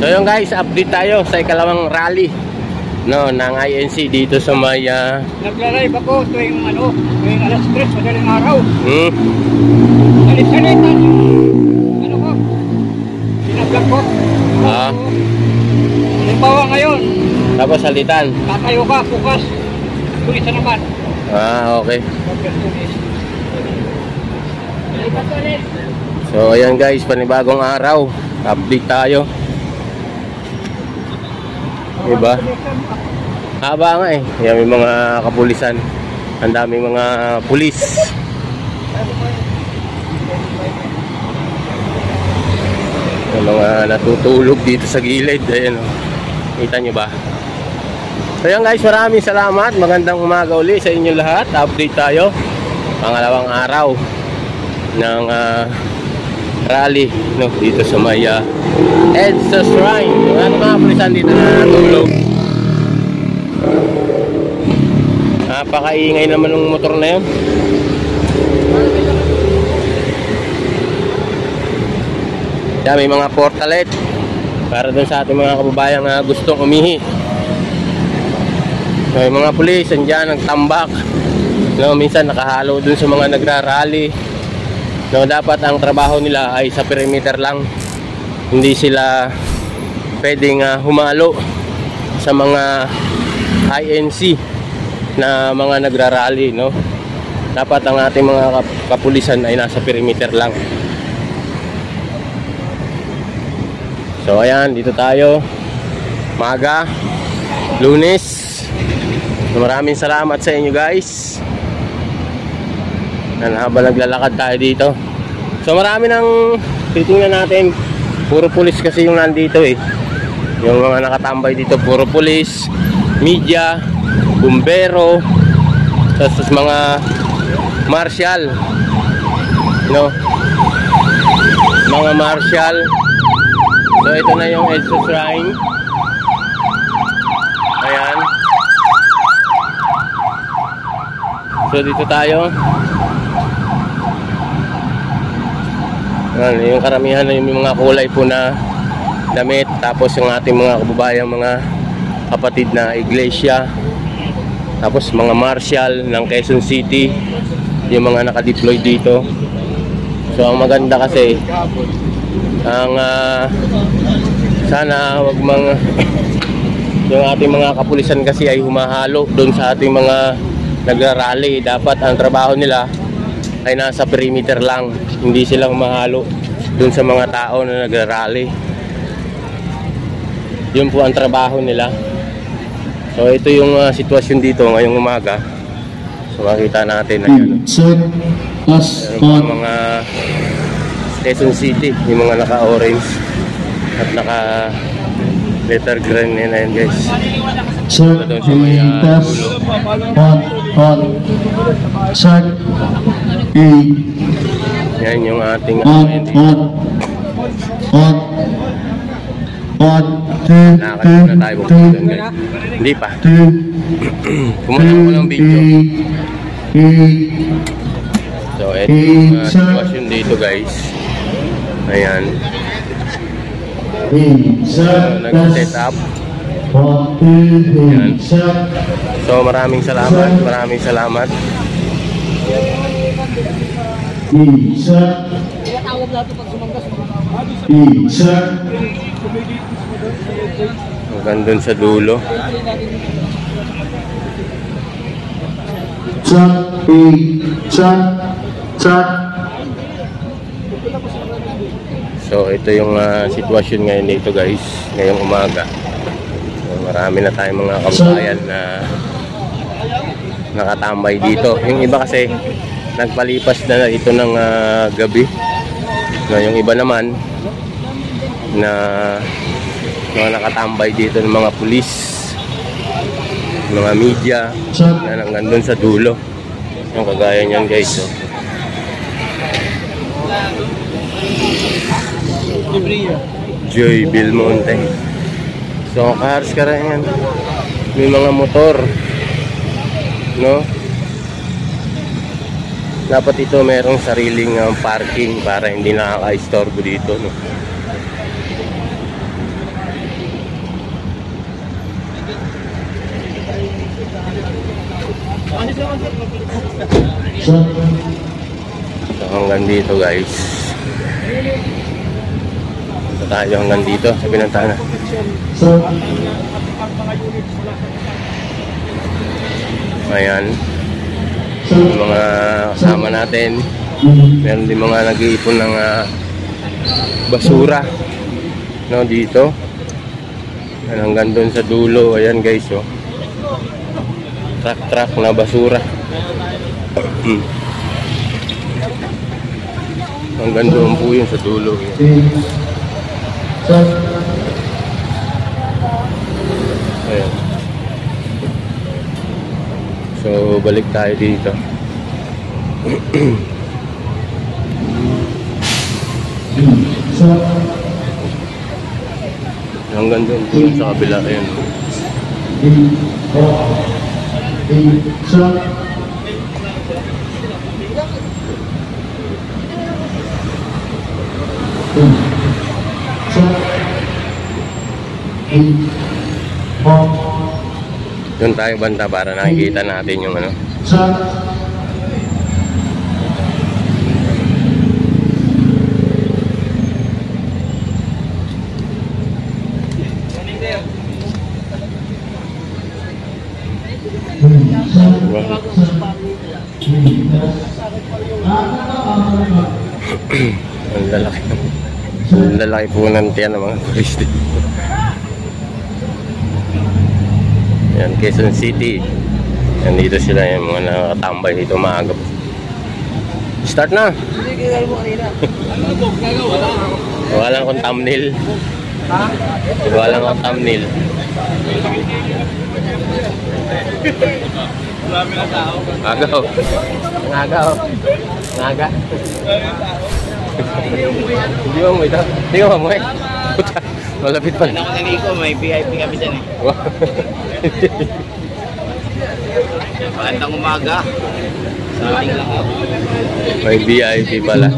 So yun guys, update tayo sa ikalawang rally ng INC dito sa may nagla-live ako tuwing alas 3 madaling araw. Salit-salitan ko, sinablog ko. Halimbawa ngayon, tapos salitan, tatayo ka, bukas tulis na naman. Okay. So ayan guys, panibagong araw, update tayo. Diba? Haba nga eh. Yan, may mga kapulisan. Ang daming mga pulis. Yung mga natutulog dito sa gilid. Ayan o. Kita nyo ba? So yan guys, maraming salamat. Magandang umaga uli sa inyo lahat. Update tayo. Pangalawang araw ng rally dito sa may EDSA Shrine. Yung mga pulisan dito na natulog. Napakaingay naman ng motor na yun. Yan, may mga portalet para dun sa ating mga kababayang gustong umihi. So, yung mga pulis andyan nagtambak. Minsan nakahalo dun sa mga nagrarally. Dapat ang trabaho nila ay sa perimeter lang. Hindi sila pwedeng humalo sa mga INC na mga nagrarally, Dapat ang ating mga kapulisan ay nasa perimeter lang. So ayan, dito tayo. Maga, Lunes. So, maraming salamat sa inyo guys. Habang naglalakad tayo dito. So marami nang titingnan natin. Puro pulis kasi yung nandito eh. Yung mga nakatambay dito, puro pulis, media, bumbero, tapos mga marshal, mga marshal. So ito na yung EDSA Shrine. Ayan. So dito tayo. Yung karamihan na yung mga kulay po na damit. Tapos yung ating mga kababayang mga kapatid na iglesia. Tapos mga marshal ng Quezon City, yung mga nakadeploy dito. So ang maganda kasi ang sana wag yung ating mga kapulisan kasi ay humahalo doon sa ating mga nagrarally. Dapat ang trabaho nila ay nasa perimeter lang, hindi sila humahalo dun sa mga tao na nagrarally. Yun po ang trabaho nila. So ito yung sitwasyon dito ngayong umaga. So makita natin na yan. Yung mga Quezon City, yung mga naka-orange at naka-letter green na yan guys. Sir, test, on, start, yan yung ating on, nakakalimutan na tayo pupunta guys. Hindi pa. Kumuha ko ng video. So ito yung sitwasyon dito guys. Ayan. So, nag-set up. 1, 2, 3, sir. So maraming salamat, maraming salamat. Sir. Sir. Hanggang dun sa dulo. Sir. Sir. Sir. So ito yung sitwasyon ngayon dito guys, ngayong umaga. So, marami na tayong mga kababayan na nakatambay dito. Yung iba kasi nagpalipas na ito ng gabi. No, yung iba naman na mga nakatambay dito ng mga pulis, mga media na hanggang dun sa dulo. Yung kagaya niyan guys. So. Joy Belmonte. So cars ka rin yan. May mga motor, no? Dapat ito merong sariling parking para hindi nakaka-istorbo dito, no? So hanggang dito guys. Tayo hanggang dito sa Binantana. Ayan, yung mga kasama natin, meron din mga nag-iipon ng basura, no, dito. Hanggang doon sa dulo, ayan guys, oh. Truck na basura. Hanggang doon po yun sa dulo. Ayan. So balik tayo dito. Hanggang doon po sa kabila. Ayan. Doon tayo banda para nakikita natin yung ano. Ang lalaki. Ang lalaki po ng tiyan ng mga pulis dito. Yan, Quezon City. Yan, dito sila yung mga nakatambay dito maaga. Start na! Wala lang akong thumbnail. Wala lang akong thumbnail. Agaw. Agaw. Aga. Hindi mo ito. Hindi mo mo eh. Malapit pa. Ako na Nico, may VIP kami dyan eh. Magandang umaga. Saling lang ako. May VIP pala.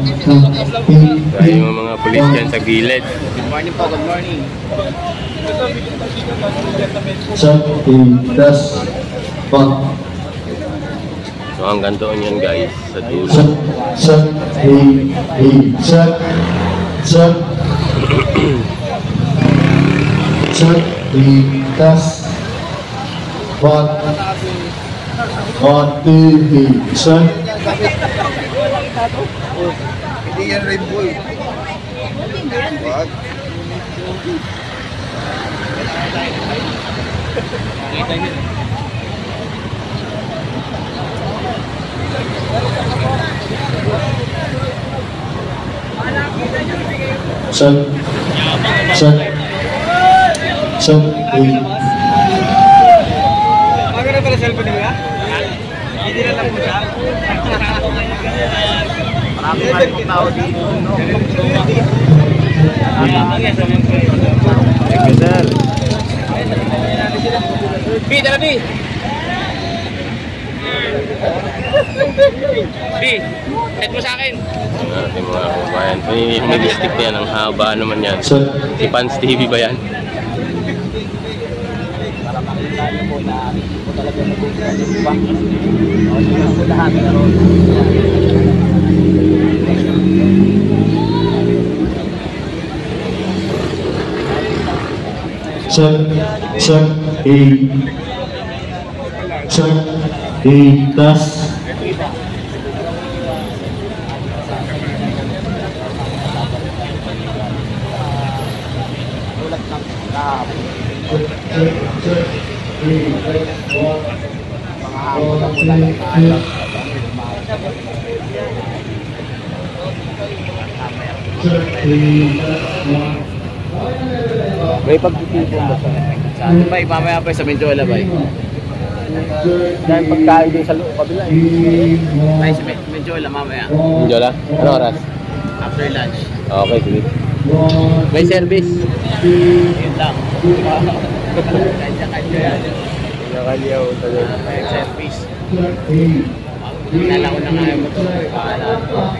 Kaya yung mga pulis dyan sa gilid. Good morning po, good morning. So hanggang doon yan guys, sa dulo. Lintas 1, 2, 3, sir. Hindi yan rainbow eh. What? Sir. Sir. Sir. Maganda pala cellphone nila? Hindi na lang po siya. Marami pa yung tao dito. Thank you sir. B, tara B! B, set mo sa akin. Ating mga kababayan. So yung nag-stick na yan, ang haba naman yan. Sir. Si Pans TV ba yan? nakita niyo po na hindi po talaga nagugulay yung iba. O, yun po lahat. Pero, Check, check, check, test. ulat ng kahapon. Mga hapon na mula ng maalam. May pagtitipon ba sa? Saan ba? Mamaya pa sa Menjola ba? Dahil pagkain din sa loob, kabila eh. Ay, sa Menjola mamaya. Jola, ano oras? After lunch. Okay, sige. May service. Yun lang. Kanya-kanya yan. Nakaliyaw talaga. May service. Nala ko na nga yung motor ko. Paala ko.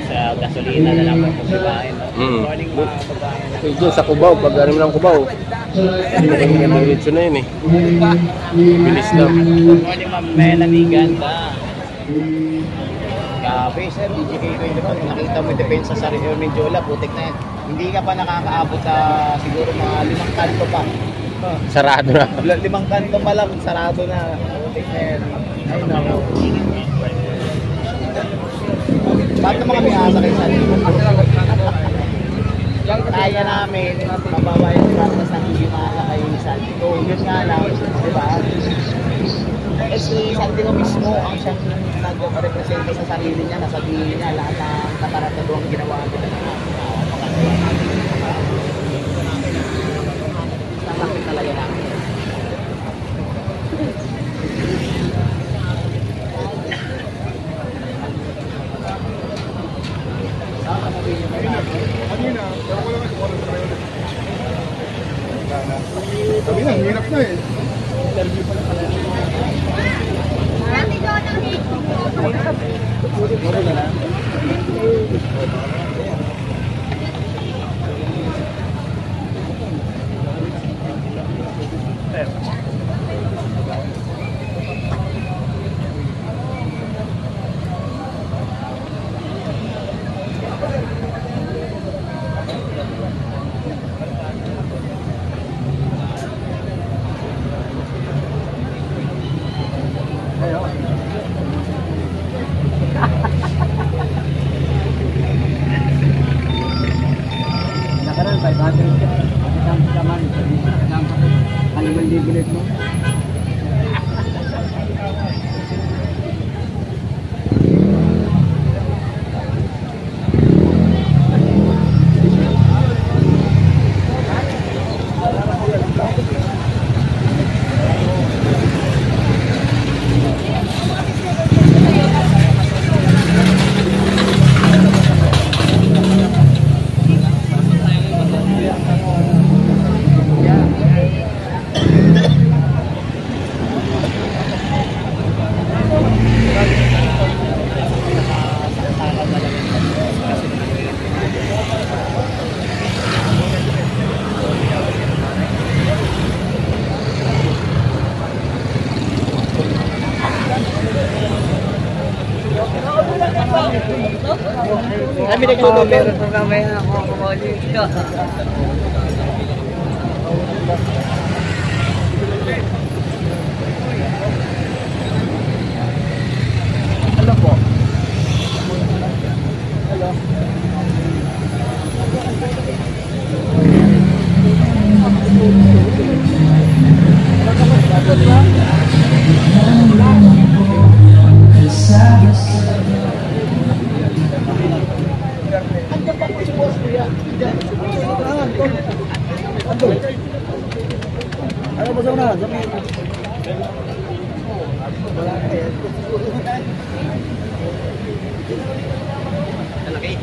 Sa gasolina na lang po pagkain. Morning mga pagkain. Diyan sa Cubao, pag ano ng Cubao. Diretso na yun eh. Bilis lang. Morning ma'am Melanie, ganda. Grabe sir, DJK ko yun naman. Nakita mo yung depensa sa Rio Menjola, putik na yan. Hindi ka pa nakakaabot sa siguro mga 5 kanto pa. Sarado na. 5 kanto pa lang, sarado na. Putik na yan. Ay naku. Ba't naman kami asakay sa Rio? Kaya namin, mababayan yung ratas ng hindi makakakay sa Rio. Yun nga lang, di ba? Eh si Santiago mismo ang siyang nag-representa sa sarili niya, nasabihin niya lahat ng katarataduang ginawa nila ng mga sasakit talaga namin. Sabi na, hirap na eh. Nakaroon, 500 ka. Isang kaman. Ano ba yung bilet mo? Kami nagtutulong. Mamaya ako kumuli. Hello po. Hello. Ano ba sa una? Wala ka yan. Talaki.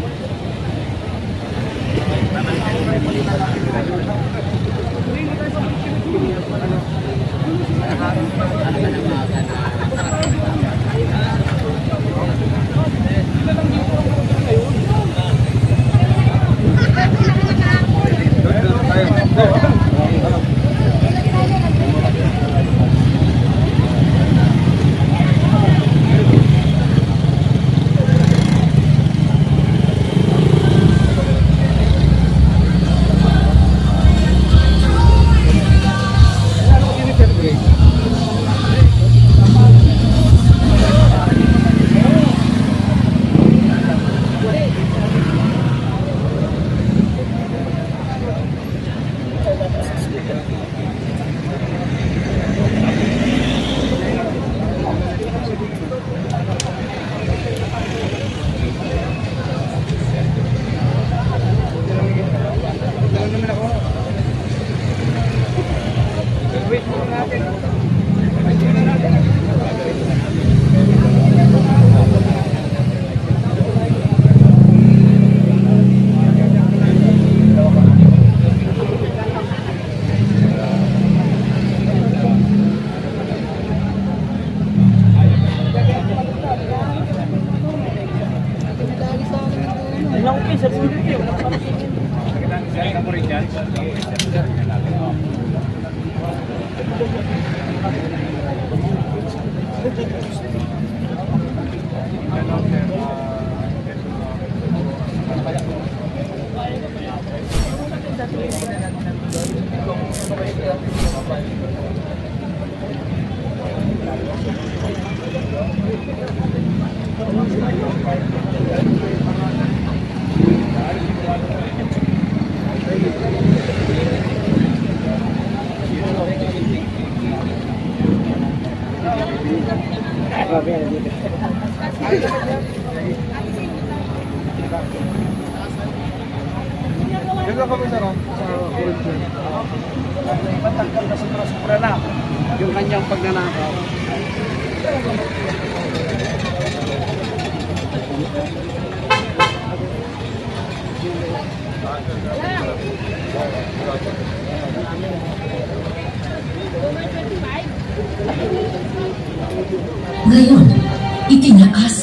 Ilang okay, sa bulit yun. Kailangan mo rin yan. Ganda kami na ron sa Corinthian. Patanggal na sobra-sobra na yung kanyang pagnanakaw. Ngayon, itinaas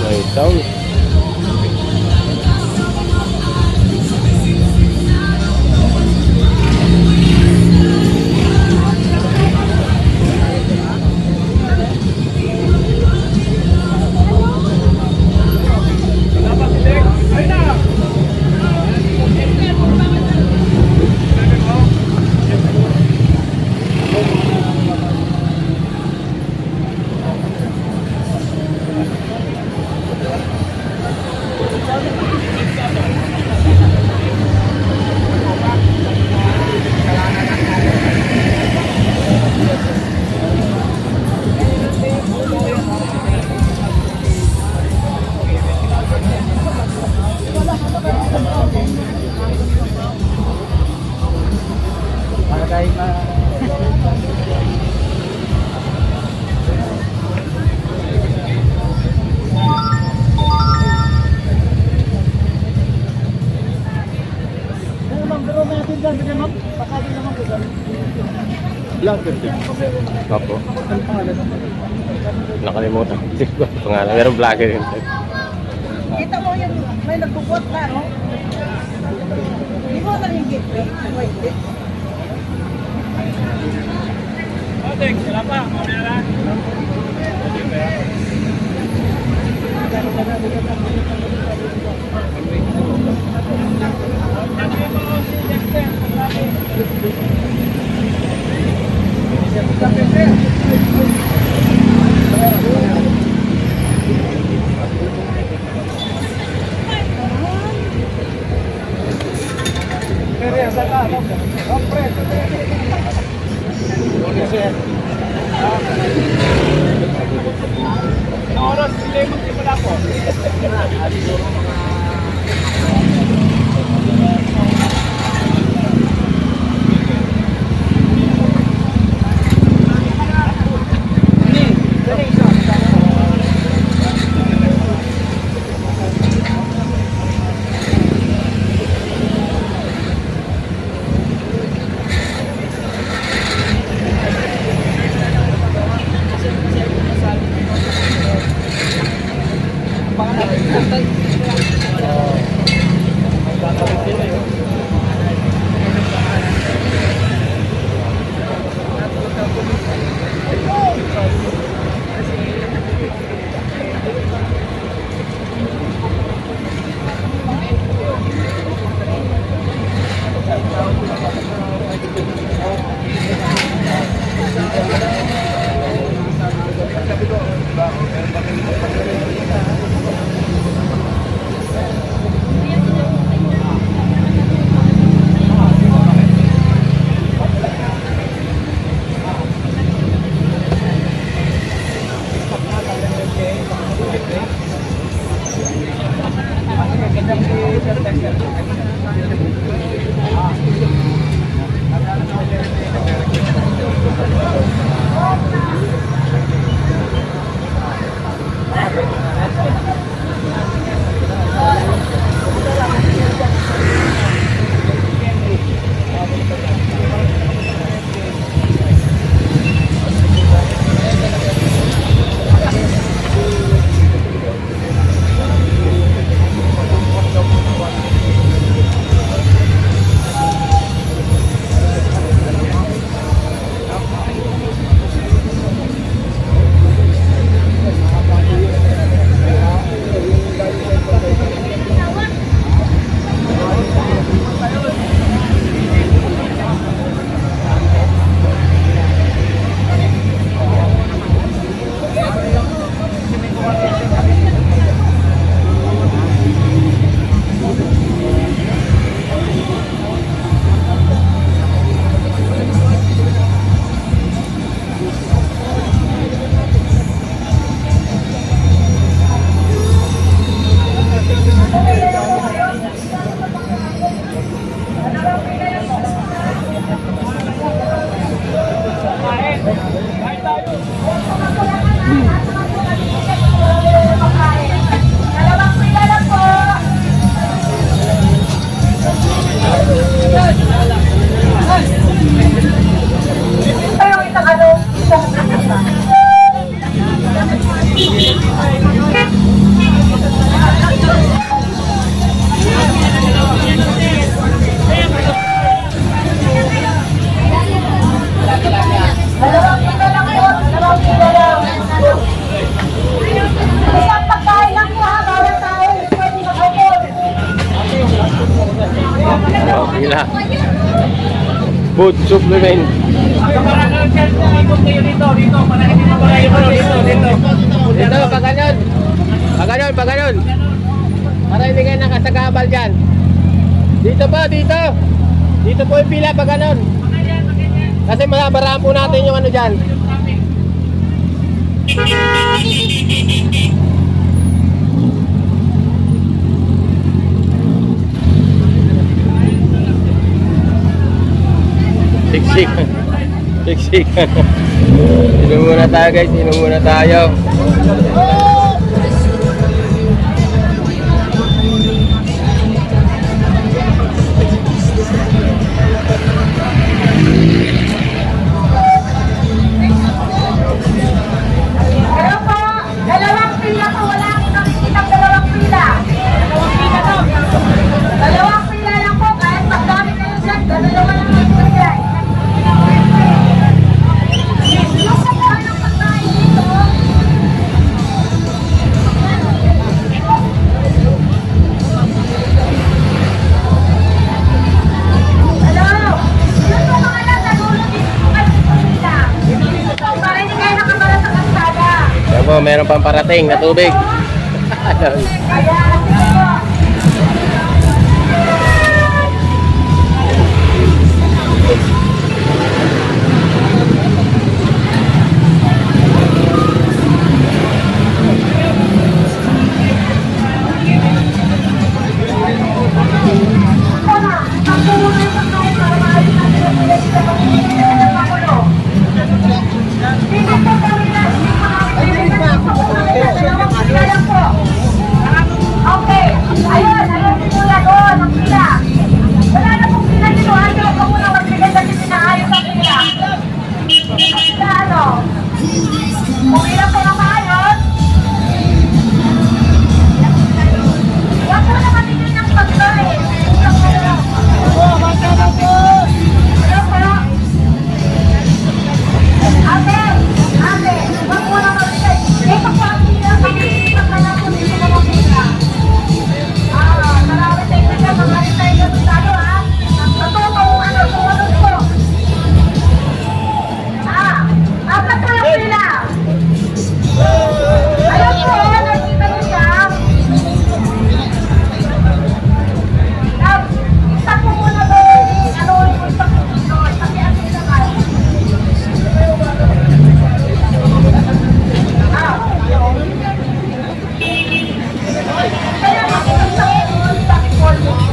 May sound. Vlogger din. Opo. Ano pangalan? Nakalimutan ko siguro pangalan. Pero vlogger yun. Kita mo yung may nagbubot na, no? Hindi mo na yung gateway. Wait, wait. Thanks, wala pa. Mamaya na. Oras, hindi magsimula po. Food supplement. Dito, pag ganun. Pag ganun, pag ganun. Para hindi kayo nakasagabal dyan. Dito po, dito. Dito po yung pila pag ganun. Kasi mabaraan po natin yung ano dyan. Siksik. Siksik. Inom muna tayo guys, inom muna tayo. Pero po, dalawang pila po, wala akong nakikitang dalawang pila. Dalawang pila lang po, kahit pagdami kayo dyan, dalawa lang ang pila. Yung pagkain ng pagkain dito, hello, yun po mga nasa dulo dito po kayo sa pila. Para hindi kayo nakabala sa kalsada. Yan po, meron pang parating na tubig. Kaya, sige po. Okay. Ayun, ayun si Kuya doon, ang pila. Wala na pong pila dito. Ayaw ka muna magbigay kasi pinaayos ang pila. Pila ano? Kung ilang po na maayos, huwag mo na matigil ng pagkain. Ano po? Ate, ate, huwag mo na matigil. Ito po ang pila. Pag-iisip ka na po dito na mga pila. Maraming tayo na dyan. Maraming tayo na tayo, ha? Totoo kung ano, sumunod ko. Apat po yung pila. Ayun po, nakita niyo siya. Isa po muna doon. Ano, isa po doon. Kasi ano yung naman. Kaya makikita sa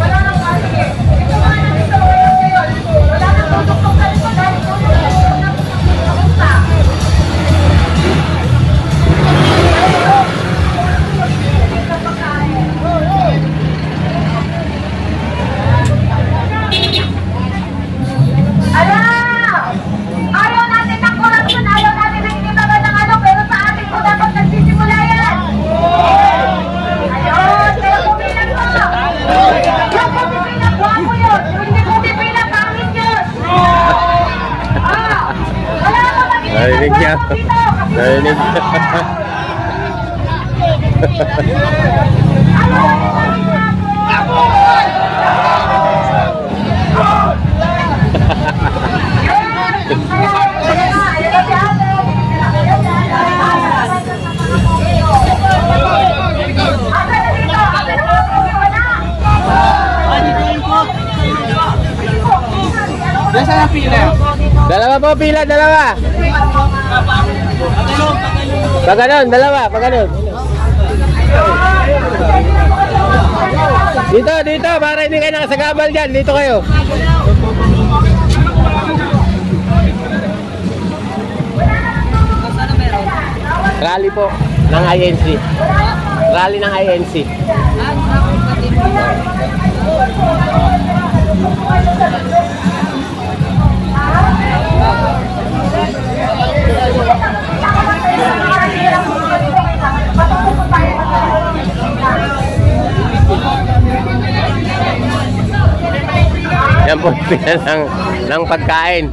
wala nang kasi. Ito nga natin sa oras ngayon. Wala nang tutok-tok sa likod dahil tulog na pumunta. Ayaw natin ng corruption, ayaw natin ng inibagan ng ano, pero sa atin po dapat nagsisimula yan. Ayun, kaya pumilang po. Yung pumilang, guwapo yun. Yung hindi pumilang, pangit yun. Wala mo magiging Narinig niya. guwapo dito. Narinig niya. Ayaw natin maging guwapo. Nasaan ang pila? Dalawa po pila, dalawa. Pag ganun, dalawa, pag ganun. Dito, dito, para hindi kayo nakasagabal dyan. Dito kayo. Rally po ng INC. Rally ng INC. Yan po pila ng pagkain.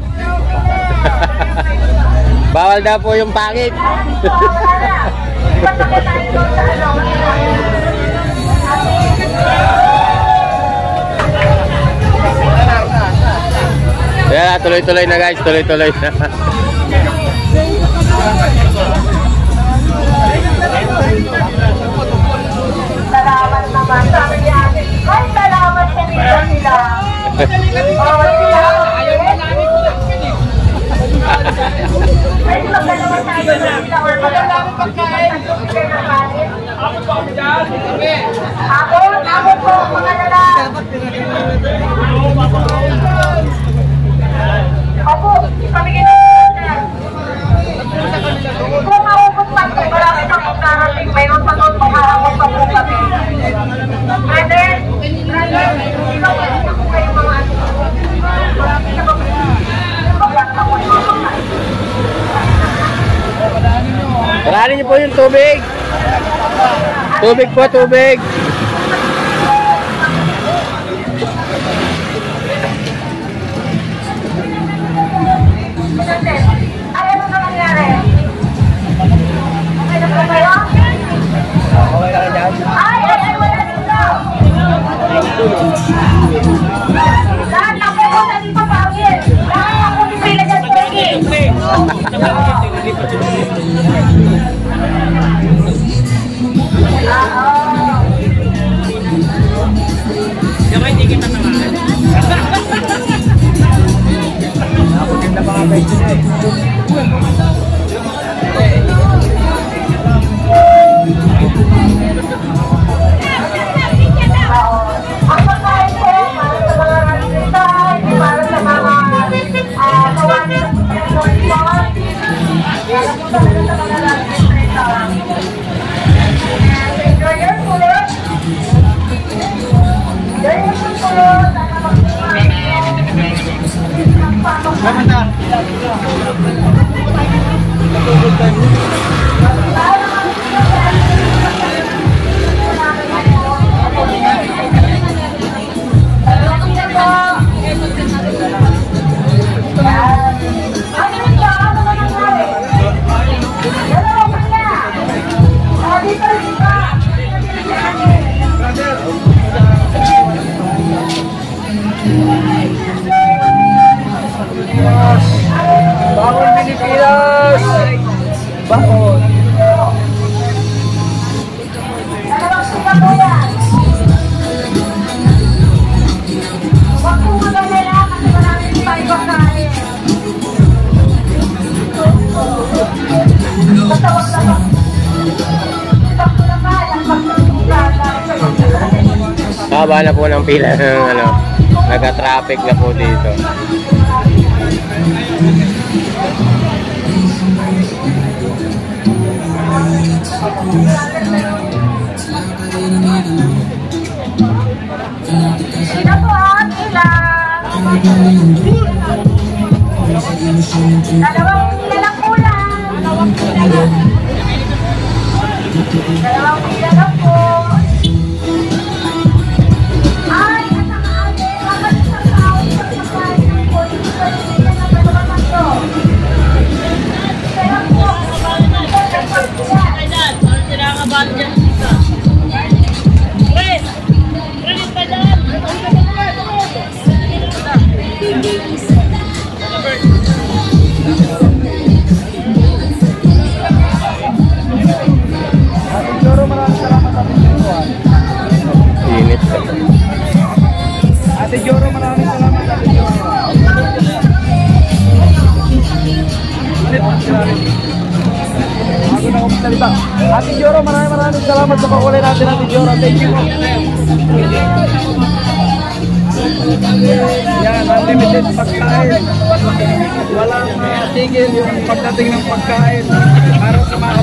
Bawal daw po yung pangit. Kaya tuloy-tuloy na guys, tuloy-tuloy na. Salamat naman. Sabi niya, ay salamat sa nila sila. Oh, sila. Ay, magdalaman tayo na sila or magdalaman pagkain. Ako po, mga lalaki. Opo, ipamigay na sila. Kung maubos pa ito, marami pa kong narating. Mayroon pa doon, makahamot pa po kami. Brother, ikaw pa rin ako kayo mga ano. Paraanin niyo po yung tubig. Tubig po, tubig. Ay, ano na nangyari? Okay na po kayo? Okay lang dyan. Ay, wala dito. Lahat ng pupunta dito pangit. Lahat ng pumipila dyan pangit. Napaganda mga pwede na eh. Ang pagkain ko, para sa mga nagsisign, para sa mga kawan ng resort, para po talaga sa mga nagsisign. Enjoy your food. Enjoy your food. Sana magpumain. Bakon Pilipinas! Bakon! Dalawang sila po yan. Huwag po magalala kasi maraming tayo pagkain. Basta wag lang. Pag naman, ang pagkakulan Haba na po ng pila ng ano, nagka-traffic na po dito. Sino po ang ilang? Dalawang pila lang po lang. Dalawang pila lang. Dalawang pila lang po. Ay, nasakaali. Bakit isang tao sa pagkain po? Hindi pa rin sila na dalawang to. Kaya po, Init. Ate Joro, maraming salamat Ate Joro. Bago na ako magsalita. Ate Joro, maraming salamat sa pakulay natin Ate Joro. Thank you. Yan, unlimited pagkain. Walang tigil yung pagdating ng pagkain para sa mga